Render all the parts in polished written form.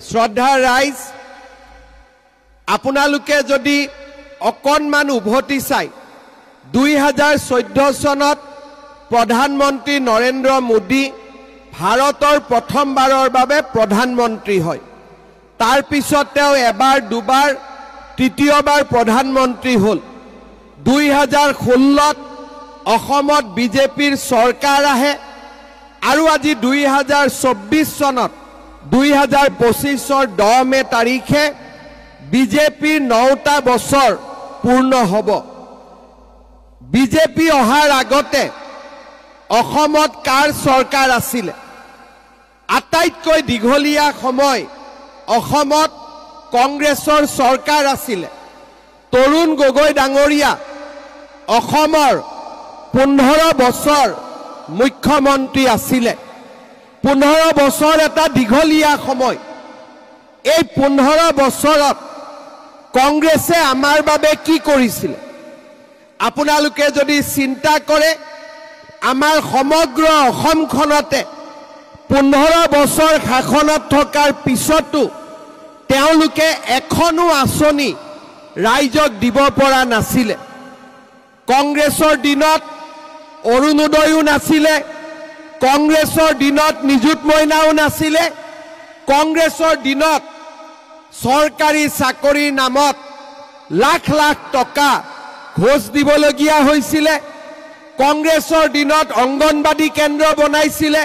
শ্ৰদ্ধাৰ ৰাইজ, আপোনালোকে যদি অকণমান উভতি চাই 2014 চনত প্ৰধানমন্ত্ৰী নৰেন্দ্ৰ মোদী ভাৰতৰ প্ৰথমবাৰৰ বাবে প্ৰধানমন্ত্ৰী হয়। তাৰ পিছত তেওঁ এবাৰ দুবাৰ তৃতীয়বাৰ প্ৰধানমন্ত্ৰী হ'ল। 2016ত অসমত বিজেপিৰ চৰকাৰ আহে আৰু আজি 2024 চনত 2025ৰ 10 মে তাৰিখে বিজেপিৰ 9টা বছৰ পূৰ্ণ হ'ব। বিজেপি অহাৰ আগতে অসমত কাৰ চৰকাৰ আছিলে? আটাইতকৈ দীঘলীয়া সময় অসমত কংগ্ৰেছৰ চৰকাৰ আছিলে। তৰুণ গগৈ ডাঙৰীয়া অসমৰ 15 বছৰ মুখ্যমন্ত্ৰী আছিলে। 15 বছৰ এটা দীঘলীয়া সময়। এই 15 বছৰত কংগ্ৰেছে আমাৰ বাবে কি কৰিছিল? আপোনালোকে যদি চিন্তা কৰে, আমাৰ সমগ্ৰ অসমখনতে 15 বছৰ শাসনত থকাৰ পিছতো তেওঁলোকে এখনো আঁচনি ৰাইজক দিব পৰা নাছিলে। কংগ্ৰেছৰ দিনত অৰুণোদয়ো নাছিলে, কংগ্ৰেছৰ দিনত নিযুত মইনাও নাছিলে, কংগ্ৰেছৰ দিনত চৰকাৰী চাকৰিৰ নামত লাখ লাখ টকা ঘোষ দিবলগীয়া হৈছিলে। কংগ্ৰেছৰ দিনত অংগনবাদী কেন্দ্ৰ বনাইছিলে,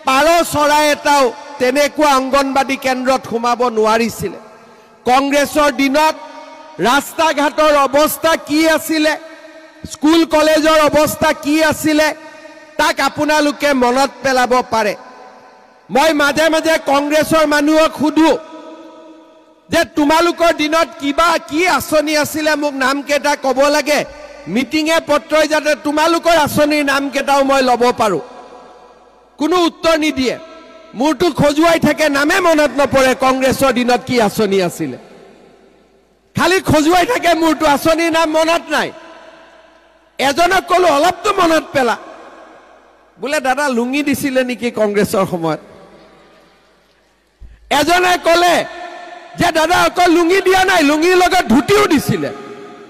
পাৰ চৰাই এটাও তেনেকুৱা অংগনবাদী কেন্দ্ৰত সোমাব নোৱাৰিছিলে। কংগ্ৰেছৰ দিনত ৰাস্তা ঘাটৰ অৱস্থা কি আছিলে, স্কুল কলেজৰ অৱস্থা কি আছিলে, তাক আপোনালোকে মনত পেলাব পাৰে। মই মাজে মাজে কংগ্ৰেছৰ মানুহক সুধো যে তোমালোকৰ দিনত কিবা কি আঁচনি আছিলে, মোক নামকেইটা ক'ব লাগে, মিটিঙে পত্ৰই যাতে তোমালোকৰ আঁচনিৰ নামকেইটাও মই ল'ব পাৰোঁ। কোনো উত্তৰ নিদিয়ে, মূৰটো খজুৱাই থাকে, নামে মনত নপৰে কংগ্ৰেছৰ দিনত কি আঁচনি আছিলে। খালি খজুৱাই থাকে মূৰটো, আঁচনিৰ নাম মনত নাই। এজনক ক'লো অলপতো মনত পেলা, বোলে দাদা লুঙি দিছিলে নেকি কংগ্ৰেছৰ সময়ত। এজনে ক'লে যে দাদা অকল লুঙি দিয়া নাই, লুঙিৰ লগত ধুতিও দিছিলে।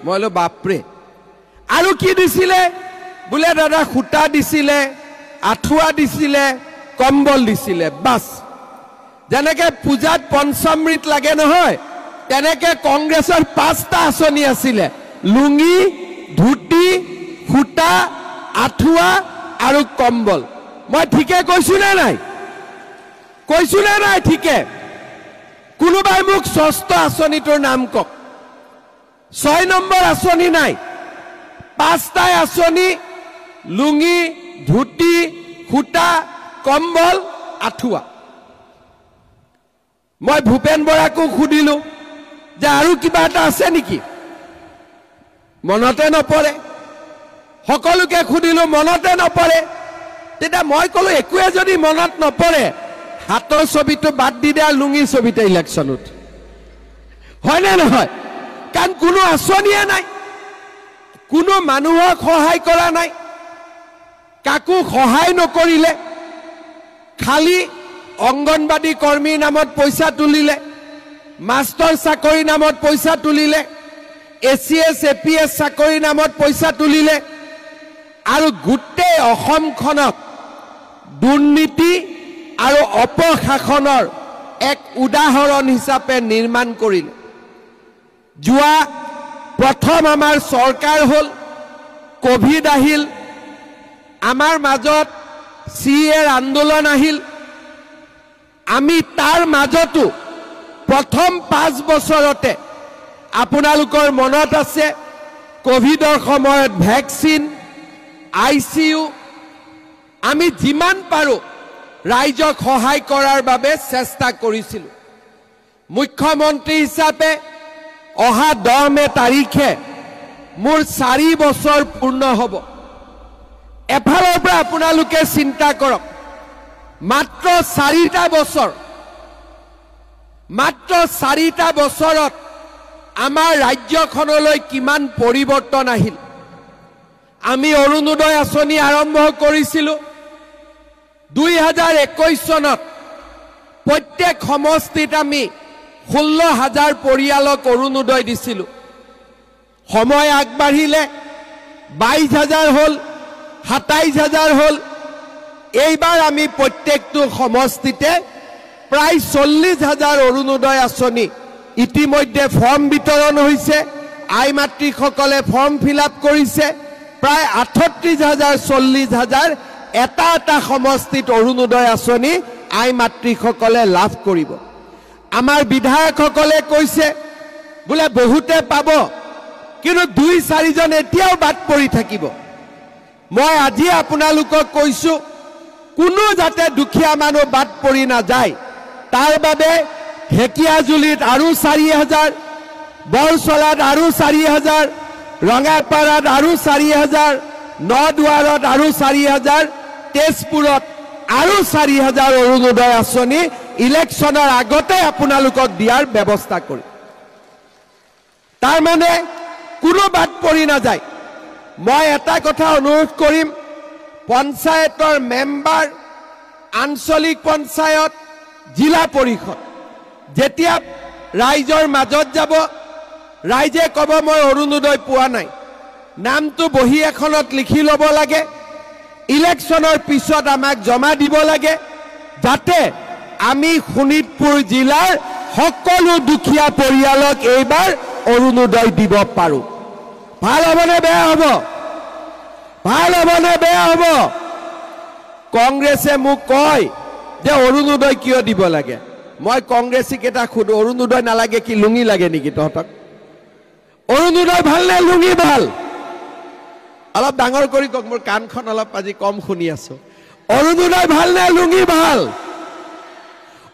মই বোলো বাপৰে, আৰু কি দিছিলে? বোলে দাদা সূতা দিছিলে, আঁঠুৱা দিছিলে, কম্বল দিছিলে, বাছ। যেনেকে পূজাত পঞ্চামৃত লাগে নহয়, তেনেকে কংগ্ৰেছৰ 5টা আঁচনি আছিলে: লুঙি, ধুতি, সূতা, আঁঠুৱা আৰু কম্বল। মই ঠিকে কৈছো নে নাই? কৈছো নে নাই ঠিকে? কোনোবাই মোক 6টা আঁচনিটোৰ নাম কওক। 6 নম্বৰ আঁচনি নাই, 5টাই আঁচনি: লুঙি, ধুতি, সূতা, কম্বল, আঁঠুৱা। মই ভূপেন বৰাকো সুধিলো যে আৰু কিবা এটা আছে নেকি? মনতে নপৰে। সকলোকে সুধিলো, মনতে নপৰে। তেতিয়া মই ক'লো একোৱে যদি মনত নপৰে, হাতৰ ছবিটো বাদ দি দিয়া, লুঙিৰ ছবিতে ইলেকশ্যনত হয়নে নহয়? কাৰণ কোনো আঁচনিয়ে নাই, কোনো মানুহক সহায় কৰা নাই, কাকো সহায় নকৰিলে। খালি অংগনবাদী কৰ্মীৰ নামত পইচা তুলিলে, মাষ্টৰ চাকৰিৰ নামত পইচা তুলিলে, ACS APS চাকৰিৰ নামত পইচা তুলিলে, আৰু গোটেই অসমখনক দুৰ্নীতি আৰু অপশাসনৰ এক উদাহৰণ হিচাপে নিৰ্মাণ কৰিলে। যোৱা প্ৰথম আমাৰ চৰকাৰ হ'ল, কোভিড আহিল, আমাৰ মাজত CAৰ আন্দোলন আহিল। আমি তাৰ মাজতো প্ৰথম 5 বছৰতে আপোনালোকৰ মনত আছে, কোভিডৰ সময়ত ভেকচিন, ICU, আমি যিমান পাৰোঁ ৰাইজক সহায় কৰাৰ বাবে চেষ্টা কৰিছিলোঁ। মুখ্যমন্ত্ৰী হিচাপে অহা 10 মে তাৰিখে মোৰ 4 বছৰ পূৰ্ণ হ'ব। এফালৰ পৰা আপোনালোকে চিন্তা কৰক, মাত্ৰ 4টা বছৰ, মাত্ৰ 4টা বছৰত আমাৰ ৰাজ্যখনলৈ কিমান পৰিৱৰ্তন আহিল। আমি অৰুণোদয় আঁচনি আৰম্ভ কৰিছিলোঁ 2021 চনত। প্ৰত্যেক সমষ্টিত আমি 16,000 পৰিয়ালক অৰুণোদয় দিছিলোঁ। সময় আগবাঢ়িলে 22,000 হ'ল, 27,000 হ'ল। এইবাৰ আমি প্ৰত্যেকটো সমষ্টিতে প্ৰায় 40,000 অৰুণোদয় আঁচনি ইতিমধ্যে ফৰ্ম বিতৰণ হৈছে। আই মাতৃসকলে ফৰ্ম ফিল আপ কৰিছে। প্ৰায় 38,000 40,000 এটা এটা সমষ্টিত অৰুণোদয় আঁচনি আই মাতৃসকলে লাভ কৰিব। আমাৰ বিধায়কসকলে কৈছে বোলে বহুতে পাব, কিন্তু 2-4 জন এতিয়াও বাদ পৰি থাকিব। মই আজি আপোনালোকক কৈছোঁ, কোনো যাতে দুখীয়া মানুহ বাদ পৰি নাযায়, তাৰ বাবে ঢেকিয়াজুলিত আৰু 4,000, বৰচলাত আৰু 4,000, ৰঙাপাৰাত আৰু 4,000, নদুৱাৰত আৰু 4,000, তেজপুৰত আৰু 4,000 অৰুণোদয় আঁচনি ইলেকশ্যনৰ আগতে আপোনালোকক দিয়াৰ ব্যৱস্থা কৰি, তাৰমানে কোনো বাদ পৰি নাযায়। মই এটা কথা অনুৰোধ কৰিম, পঞ্চায়তৰ মেম্বাৰ, আঞ্চলিক পঞ্চায়ত, জিলা পৰিষদ যেতিয়া ৰাইজৰ মাজত যাব, ৰাইজে ক'ব মই অৰুণোদয় পোৱা নাই, নামটো বহি এখনত লিখি ল'ব লাগে, ইলেকশ্যনৰ পিছত আমাক জমা দিব লাগে, যাতে আমি শোণিতপুৰ জিলাৰ সকলো দুখীয়া পৰিয়ালক এইবাৰ অৰুণোদয় দিব পাৰোঁ। ভাল হ'বনে বেয়া হ'ব? ভাল হ'বনে বেয়া হ'ব? কংগ্ৰেছে মোক কয় যে অৰুণোদয় কিয় দিব লাগে। মই কংগ্ৰেছীক এটা সুধো, অৰুণোদয় নালাগে কি লুঙি লাগে নেকি তহঁতক? অৰুণোদয় ভাল নে লুঙি ভাল? অলপ ডাঙৰ কৰি কওক, মোৰ কাণখন অলপ আজি কম শুনি আছো। অৰুণোদয় ভাল নে লুঙি ভাল?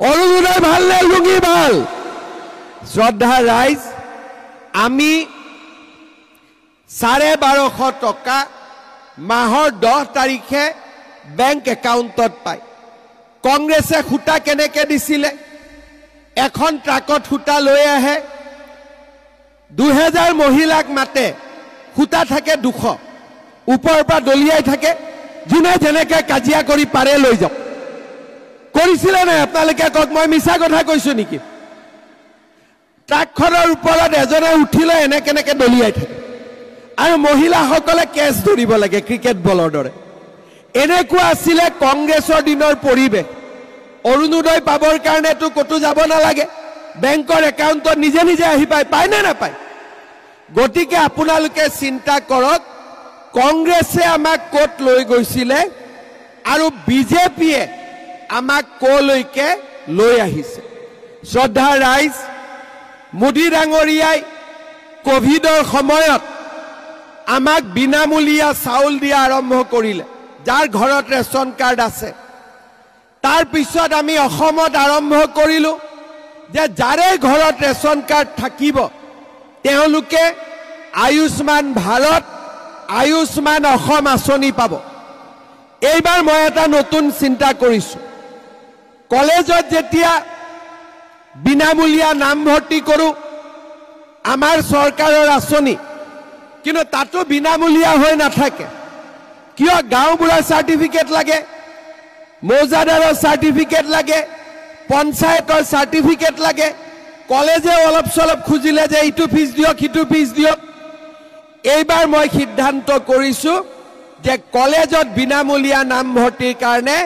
অৰুণোদয় ভাল নে লুঙি ভাল? শ্ৰদ্ধা ৰাইজ, আমি 1250 টকা মাহৰ 10 তাৰিখে বেংক একাউণ্টত পায়। কংগ্ৰেছে সূতা কেনেকৈ দিছিলে? এখন ট্ৰাকত সূতা লৈ আহে, 2000 মহিলাক মাতে, সূতা থাকে 200, ওপৰৰ পৰা দলিয়াই থাকে, যোনে যেনেকৈ কাজিয়া কৰি পাৰে লৈ যাওক। কৰিছিলে নাই আপোনালোকে কওক? মই মিছা কথা কৈছো নেকি? ট্ৰাকখনৰ ওপৰত এজনে উঠিলে এনেকে দলিয়াই থাকে, আৰু মহিলাসকলে কেছ ধৰিব লাগে ক্ৰিকেট বলৰ দৰে। এনেকুৱা আছিলে কংগ্ৰেছৰ দিনৰ পৰিৱেশ। অৰুণোদয় পাবৰ কাৰণেতো ক'তো যাব নালাগে, বেংকৰ একাউণ্টত নিজে নিজে আহি পায় নে নাপায়? গতিকে আপোনালোকে চিন্তা কৰক, কংগ্ৰেছে আমাক ক'ত লৈ গৈছিলে আৰু বিজেপিয়ে আমাক ক'লৈকে লৈ আহিছে। শ্ৰদ্ধা ৰাইজ, মোদী ডাঙৰীয়াই কোভিডৰ সময়ত আমাক বিনামূলীয়া চাউল দিয়া আৰম্ভ কৰিলে, যাৰ ঘৰত ৰেচন কাৰ্ড আছে। তাৰ পিছত আমি অসমত আৰম্ভ কৰিলোঁ যে যাৰে ঘৰত ৰেচন কাৰ্ড থাকিব তেওঁলোকে আয়ুষ্মান ভাৰত, আয়ুষ্মান অসম আঁচনি পাব। এইবাৰ মই এটা নতুন চিন্তা কৰিছোঁ, কলেজত যেতিয়া বিনামূলীয়া নামভৰ্তি কৰোঁ, আমাৰ চৰকাৰৰ আঁচনি, কিন্তু তাতো বিনামূলীয়া হৈ নাথাকে। কিয়? গাঁওবুঢ়াৰ চাৰ্টিফিকেট লাগে, মৌজাদাৰৰ চাৰ্টিফিকেট লাগে, পঞ্চায়তৰ চাৰ্টিফিকেট লাগে, কলেজে অলপ চলপ খুজিলে যে ইটো ফিজ দিয়ক সিটো ফিজ দিয়ক। এইবাৰ মই সিদ্ধান্ত কৰিছোঁ যে কলেজত বিনামূলীয়া নামভৰ্তিৰ কাৰণে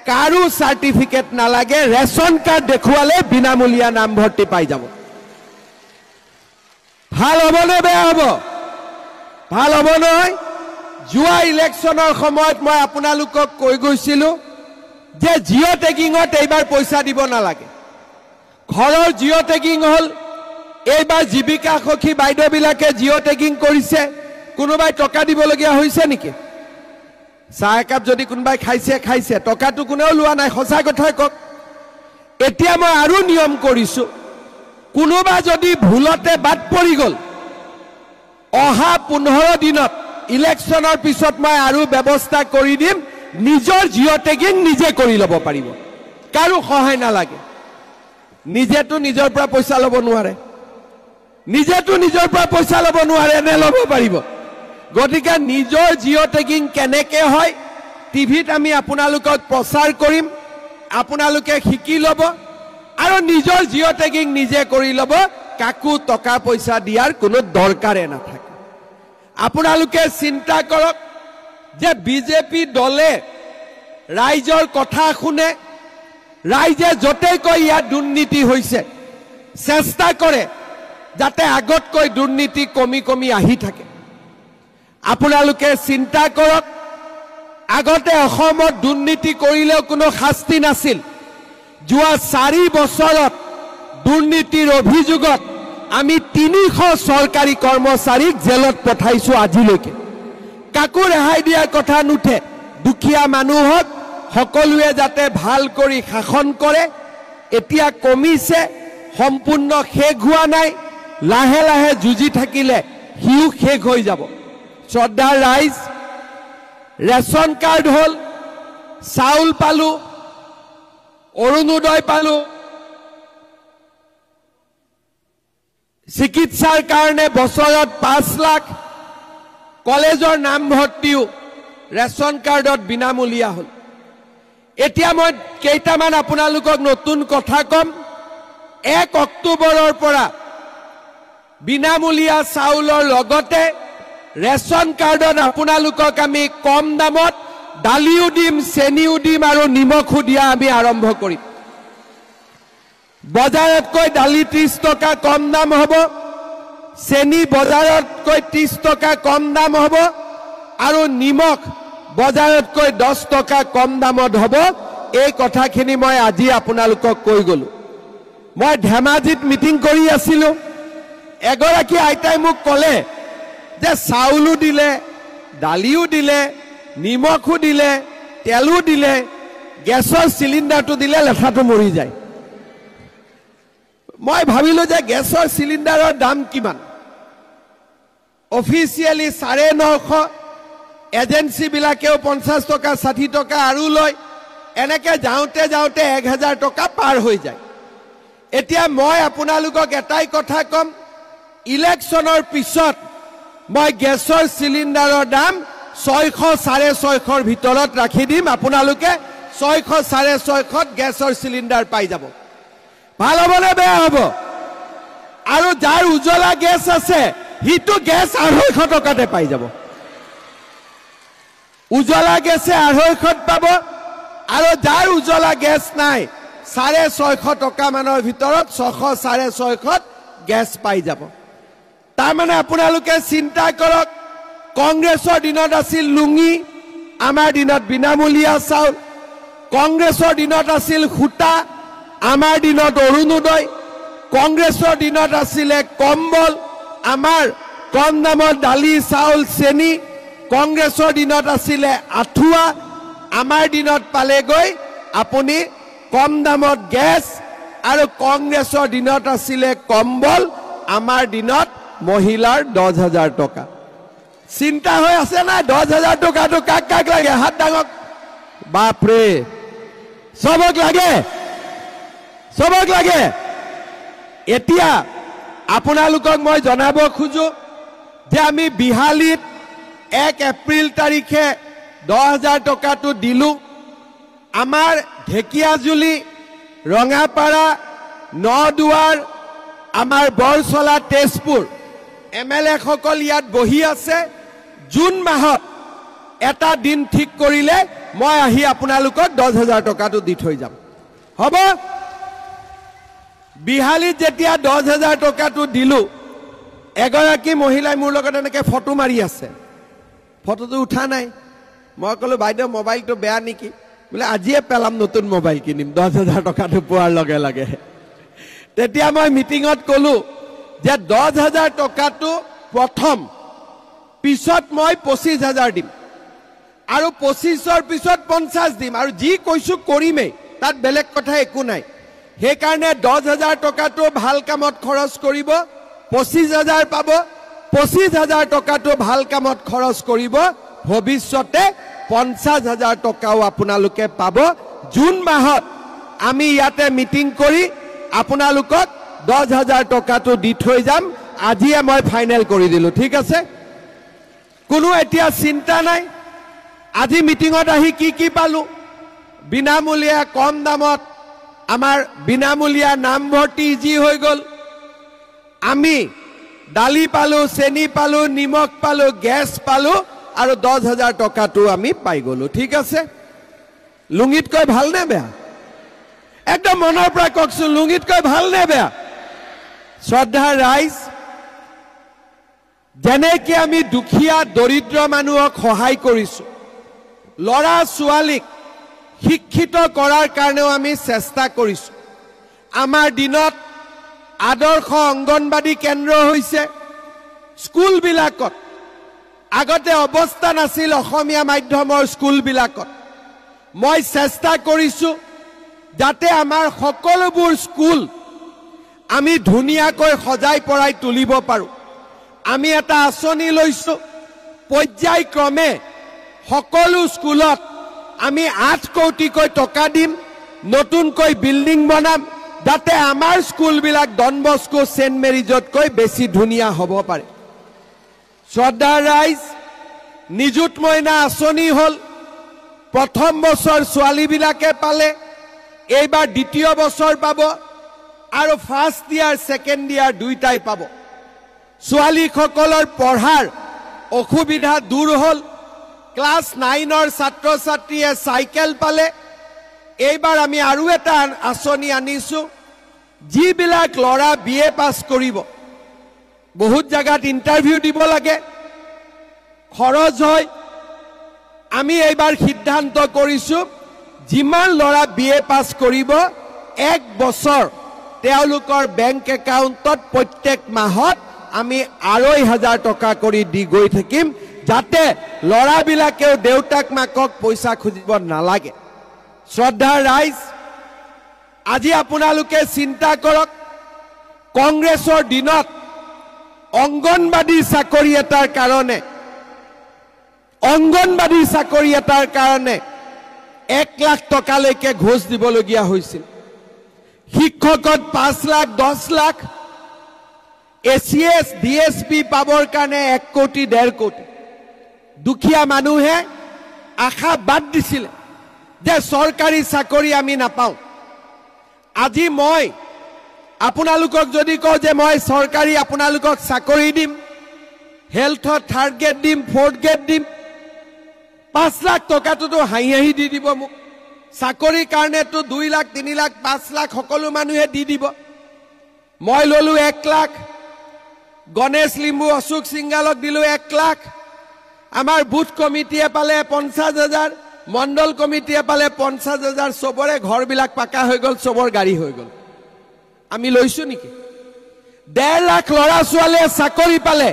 কাৰো চাৰ্টিফিকেট নালাগে, ৰেচন কাৰ্ড দেখুৱালে বিনামূলীয়া নামভৰ্তি পাই যাব। ভাল হ'বনে বেয়া হ'ব? ভাল হ'ব নহয়? যোৱা ইলেকশ্যনৰ সময়ত মই আপোনালোকক কৈ গৈছিলোঁ যে জিঅ' টেগিঙত এইবাৰ পইচা দিব নালাগে। ঘৰৰ জিঅ' টেগিং হ'ল, এইবাৰ জীৱিকা সখী বাইদেউবিলাকে জিঅ' টেগিং কৰিছে। কোনোবাই টকা দিবলগীয়া হৈছে নেকি? চাহ একাপ যদি কোনোবাই খাইছে, টকাটো কোনেও লোৱা নাই, সঁচা কথা কওক। এতিয়া মই আৰু নিয়ম কৰিছোঁ, কোনোবা যদি ভুলতে বাদ পৰি গ'ল, অহা 15 দিনত ইলেকশ্যনৰ পিছত মই আৰু ব্যৱস্থা কৰি দিম, নিজৰ জিঅ' টেগিং নিজে কৰি ল'ব পাৰিব, কাৰো সহায় নালাগে। নিজেতো নিজৰ পৰা পইচা ল'ব নোৱাৰে, নে ল'ব পাৰিব? গতিকে নিজৰ জিঅ' টেগিং কেনেকৈ হয় টিভিত আমি আপোনালোকক প্ৰচাৰ কৰিম, আপোনালোকে শিকি ল'ব। আৰু নিজৰ জিঅ' টেগিং নিজে কৰি ল'ব কাকো টকা পইচা দিয়াৰ কোনো দৰকাৰে নাথাকে আপোনালোকে চিন্তা কৰক যে বিজেপি দলে ৰাইজৰ কথা শুনে ৰাইজে য'তেই কয় ইয়াত দুৰ্নীতি হৈছে চেষ্টা কৰে যাতে আগতকৈ দুৰ্নীতি কমি কমি আহি থাকে আপোনালোকে চিন্তা কৰক আগতে অসমত দুৰ্নীতি কৰিলেও কোনো শাস্তি নাছিল যোৱা 4 বছৰত দুৰ্নীতিৰ অভিযোগত আমি 300 চৰকাৰী কৰ্মচাৰীক জেলত পঠাইছো আজিলৈকে কাকো ৰেহাই দিয়াৰ কথা নুঠে দুখীয়া মানুহক সকলোৱে যাতে ভাল কৰি শাসন কৰে এতিয়া কমিছে সম্পূৰ্ণ শেষ হোৱা নাই লাহে লাহে যুঁজি থাকিলে হিউ শেষ হৈ যাব শ্ৰদ্ধাৰ ৰাইজ ৰেচন কাৰ্ড হল চাউল পালো অৰুণোদয় পালো চিকিৎসাৰ কাৰণে বছৰত 5 লাখ কলেজৰ নামভৰ্তিও ৰেচন কাৰ্ডত বিনামূলীয়া হল এতিয়া মই কেইটামান আপোনালোকক নতুন কথা কম 1 অক্টোবৰৰ পৰা বিনামূলীয়া চাউলৰ লগতে ৰেচন কাৰ্ডত আপোনালোকক আমি কম দামত দালিও দিম চেনিও দিম আৰু নিমখো দিয়া আমি আৰম্ভ কৰিম বজাৰতকৈ দালি 30 টকা কম দাম হ'ব চেনি বজাৰতকৈ 30 টকা কম দাম হ'ব আৰু নিমখ বজাৰতকৈ 10 টকা কম দামত হ'ব এই কথাখিনি মই আজি আপোনালোকক কৈ গলো মই ধেমাজিত মিটিং কৰি আছিলো এগৰাকী আইতাই মোক ক'লে যে চাউলো দিলে দালিও দিলে নিমখো দিলে তেলো দিলে গেছৰ চিলিণ্ডাৰটো দিলে লেঠাটো মৰি যায় মই ভাবিলো যে গেছৰ চিলিণ্ডাৰৰ দাম কিমান অফিচিয়েলি 950 এজেন্সি বিলাকেও 50 টকা 60 টকা আৰু লয় এনেকে যাওঁতে যাওঁতে 1000 টকা পাৰ হৈ যায় এতিয়া মই আপোনালোকক এটাই কথা কম ইলেকশ্যনৰ পিছত মই গেছৰ চিলিণ্ডাৰৰ দাম 600 650 ভিতৰত ৰাখি দিম আপোনালোকে 600 650 গেছৰ চিলিণ্ডাৰ পাই যাব ভাল হ'ব নে বেয়া হ'ব আৰু যাৰ উজ্বলা গেছ আছে হিটো গেছ 250 টকাতে পাই যাব উজ্বলা গেছে 250 পাব আৰু যাৰ উজ্বলা গেছ নাই 650 টকা মানৰ ভিতৰত 600 650 গেছ পাই যাব তাৰ মানে আপোনালোকে চিন্তা কৰক কংগ্ৰেছৰ দিনত আছিল লুঙি আমাৰ দিনত বিনামূলীয়া চাউল কংগ্ৰেছৰ দিনত আছিল খুটা আমাৰ দিনত অৰুণোদয় কংগ্ৰেছৰ দিনত আছিলে কম্বল আমাৰ কম দামত দালি চাউল চেনি কংগ্ৰেছৰ দিনত আছিলে আঠুৱা আমাৰ দিনত পালেগৈ আপুনি কম দামত গেছ আৰু কংগ্ৰেছৰ দিনত আছিলে কম্বল আমাৰ দিনত মহিলাৰ 10000 টকা চিন্তা হৈ আছে না 10000 টকাটো কাক কাক লাগে হাত ডাঙক বাপৰে সবক লাগে এতিয়া আপোনালোকক মই জনাব খুজো যে আমি বিহালীত 1 এপ্ৰিল তাৰিখে 10000 টকাটো দিলু আমাৰ ঢেকিয়াজুলি ৰঙাপাৰা নদুৱাৰ আমাৰ বৰছলা তেজপুৰ এমএলএ সকল ইয়াত বহি আছে জুন মাহত এটা দিন ঠিক কৰিলে মই আহি আপোনালোকক 10000 টকাটো দি থৈ যাম হ'ব বিহালীত যেতিয়া 10000 টকাটো দিলু এগৰাকী মহিলাই মোৰ লগত এনেকৈ ফটো মাৰি আছে ফটোটো উঠা নাই মই ক'লো বাইদেউ মোবাইলটো বেয়া নেকি বোলে আজিয়ে পেলাম নতুন মোবাইল কিনিম 10000 টকাটো পোৱাৰ লগে লগে তেতিয়া মই মিটিঙত ক'লো যে 10000 টকাটো প্ৰথম পিছত মই 25000 দিম আৰু 25ৰ পিছত 50 দিম আৰু যি কৈছো কৰিমেই তাত বেলেগ কথা একো নাই সেই কাৰণে 10000 টকাটো ভাল কামত খৰচ কৰিব 25000 পাব 25000 টকাটো ভাল কামত খৰচ কৰিব ভৱিষ্যতে 50000 টকাও আপোনালোকে পাব জুন মাহত আমি ইয়াতে মিটিং কৰি আপোনালোকক 10000 টকাটো দি থৈ যাম আজিয়ে মই ফাইনেল কৰি দিলো ঠিক আছে কোনো এতিয়া চিন্তা নাই আজি মিটিঙত আহি কি পালো বিনামূলীয়া কম দামত আমাৰ বিনামূলীয়া নামভৰ্তি ইজি হৈ গ'ল আমি দালি পালো চেনি পালো নিমখ পালো গেছ পালো আৰু 10,000 টকাটো আমি পাই গলো ঠিক আছে লুঙিতকৈ ভাল নে বেয়া একদম মনৰ পৰা কওকচোন লুঙিতকৈ ভাল নে বেয়া শ্ৰদ্ধা ৰাইজ যেনেকে আমি দুখীয়া দৰিদ্ৰ মানুহক সহায় কৰিছো লৰা ছোৱালীক শিক্ষিত কৰাৰ কাৰণেও আমি চেষ্টা কৰিছো আমাৰ দিনত আদৰ্শ অংগনবাদী কেন্দ্ৰ হৈছে স্কুল বিলাকত আগতে অৱস্থা নাছিল অসমীয়া মাধ্যমৰ স্কুল বিলাকত মই চেষ্টা কৰিছো যাতে আমাৰ সকলোবোৰ স্কুল আমি ধুনিয়াকৈ সজাই পৰাই তুলিব পাৰো আমি এটা আঁচনি লৈছো পৰ্যায়ক্ৰমে সকলো স্কুলত আমি 8 কোটিকৈ টকা দিম নতুনকৈ বিল্ডিং বনাম যাতে আমাৰ স্কুল বিলাক ডন বস্কো সেন্ট মেৰিজতকৈ বেছি ধুনিয়া হ'ব পাৰে শ্ৰদ্ধা ৰাইজ নিযুত মইনা আঁচনি হল প্ৰথম বছৰ ছোৱালী বিলাকে পালে এইবাৰ দ্বিতীয় বছৰ পাব আৰু ফাৰ্স্ট ইয়াৰ সেকেন্ড ইয়াৰ দুইটাই পাব ছোৱালী সকলৰ পঢ়াৰ অসুবিধা দূৰ হল ক্লাস 9ৰ ছাত্ৰ ছাত্ৰীয়ে সাইকেল পালে এইবাৰ আমি আৰু এটা আঁচনি আনিছো যিবিলাক লৰা বিএ পাস কৰিব বহুত জায়গাত ইন্টাৰভিউ দিব লাগে খৰচ হয় আমি এইবাৰ সিদ্ধান্ত কৰিছো যিমান লৰা বিএ পাস কৰিব 1 বছৰ তেওঁলোকৰ বেংক একাউণ্টত প্ৰত্যেক মাহত আমি 2,500 টকা কৰি দি গৈ থাকিম যাতে লৰা বিলাকেও দেউতাক মাকক পইচা খুজিব নালাগে শ্ৰদ্ধা ৰাইজ আজি আপোনালোকে চিন্তা কৰক কংগ্ৰেছৰ দিনত অংগনবাদী চাকৰি এটাৰ কাৰণে 1 লাখ টকালৈকে ঘোষ দিবলগীয়া হৈছিল শিক্ষকত 5 লাখ 10 লাখ এসিএস ডিএসপি পাবৰ কাৰণে 1 কোটি 1.5 কোটি দুখীয়া মানুহে আশা বাদ দিছিল যে সৰকাৰি চাকৰি আমি নাপাও আজি মই আপোনালোকক যদি কওঁ যে মই সৰকাৰি আপোনালোকক চাকৰি দিম হেলথত 3rd গ্ৰেড দিম 4th গ্ৰেড দিম 5 লাখ টকাটো হাঁহি দি দিব মোক চাকৰি কাৰণেটো 2 লাখ 3 লাখ 5 লাখ সকলো মানুহে দি দিব মই ললো 1 লাখ গণেশ লিম্বু অশোক সিংগালক দিলো 1 লাখ আমাৰ বুথ কমিটিয়ে পালে 50,000 মণ্ডল কমিটিয়ে পালে 50,000 সবৰে ঘৰ বিলাক পাকা হৈ গল সবৰ গাড়ী হৈ গল আমি লৈছো নেকি 1.5 লাখ লৰা ছোৱালীয়ে চাকৰি পালে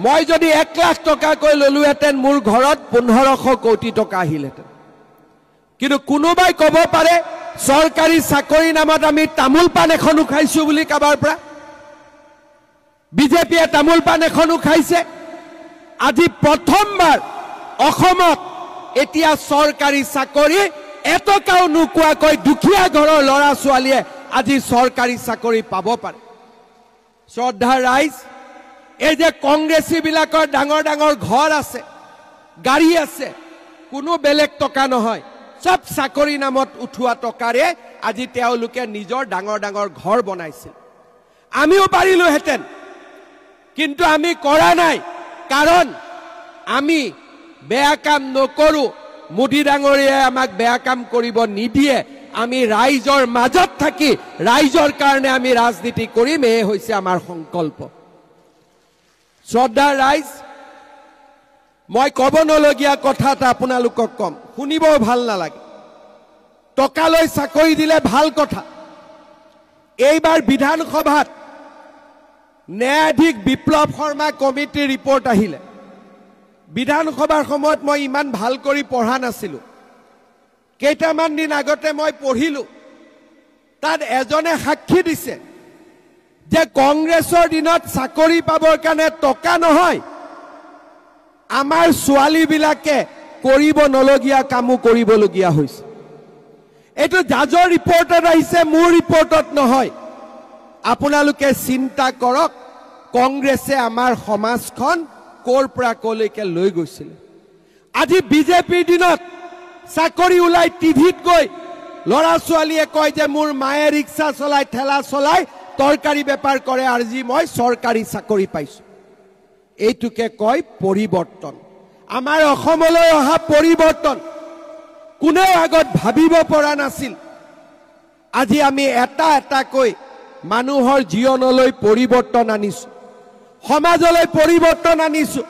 মই যদি 1 লাখ টকা কৈ ললুহেতেন মোৰ ঘৰত 1500 কোটি টকা আহিলেতেন কিন্তু কোনোবাই কব পাৰে সৰকাৰি চাকৰি নামত আমি তামুল পান এখনো খাইছো বুলি কাবাৰ পৰা বিজেপিয়ে তামুল পান এখনো খাইছে আজি প্ৰথমবাৰ অসমত এতিয়া সৰকাৰি চাকৰি এটকাও নোকোৱাকৈ দুখীয়া ঘৰৰ লৰা ছোৱালীয়ে আজি সৰকাৰি চাকৰি পাব পাৰে শ্ৰদ্ধা ৰাইজ এই যে কংগ্ৰেছী বিলাকৰ ডাঙৰ ডাঙৰ ঘৰ আছে গাড়ী আছে কোনো বেলেগ টকা নহয় সব চাকৰি নামত উঠোৱা টকাৰে আজি তেওঁলোকে নিজৰ ডাঙৰ ডাঙৰ ঘৰ বনাইছিল আমিও পাৰিলো হেতেন কিন্তু আমি কৰা নাই কাৰণ আমি বেয়া কাম নকৰো মোদী ডাঙৰীয়াই আমাক বেয়া কাম কৰিব নিদিয়ে আমি ৰাইজৰ মাজত থাকি ৰাইজৰ কাৰণে আমি ৰাজনীতি কৰিম এই হৈছে আমাৰ সংকল্প শ্ৰদ্ধা ৰাইজ মই কব নলগীয়া কথা এটা আপোনালোকক কম শুনিব ভাল নালাগে টকালৈ চাকৰি দিলে ভাল কথা এইবাৰ বিধানসভাত ন্যায়াধীশ বিপ্লৱ শৰ্মা কমিটিৰ ৰিপৰ্ট আহিলে বিধানসভাৰ সময়ত মই ইমান ভাল কৰি পঢ়া নাছিলো কেইটামান দিন আগতে মই পঢ়িলো তাত এজনে সাক্ষী দিছে যে কংগ্ৰেছৰ দিনত চাকৰি পাবৰ কাৰণে টকা নহয় আমাৰ ছোৱালী বিলাকে কৰিব নলগীয়া কামো কৰিবলগীয়া হৈছে এটো জাজৰ ৰিপৰ্টত আহিছে মোৰ ৰিপৰ্টত নহয় আপোনালোকে চিন্তা কৰক কংগ্ৰেছে আমাৰ সমাজখন কোৰ পৰা কলৈকে লৈ গৈছিল আজি বিজেপিৰ দিনত চাকৰি উলাই টিভিত গৈ ল'ৰা ছোৱালীয়ে কয় যে মোৰ মায়ে ৰিক্সা চলাই ঠেলা চলাই তৰকাৰী বেপাৰ কৰে আজি মই চৰকাৰী চাকৰি পাইছো এইটোকে কয় পৰিৱৰ্তন আমাৰ অসমলৈ অহা পৰিৱৰ্তন কোনেও আগত ভাবিব পৰা নাছিল আজি আমি এটা এটাকৈ মানুহৰ জীৱনলৈ পৰিৱৰ্তন আনিছো সমাজলৈ পৰিৱৰ্তন আনিছো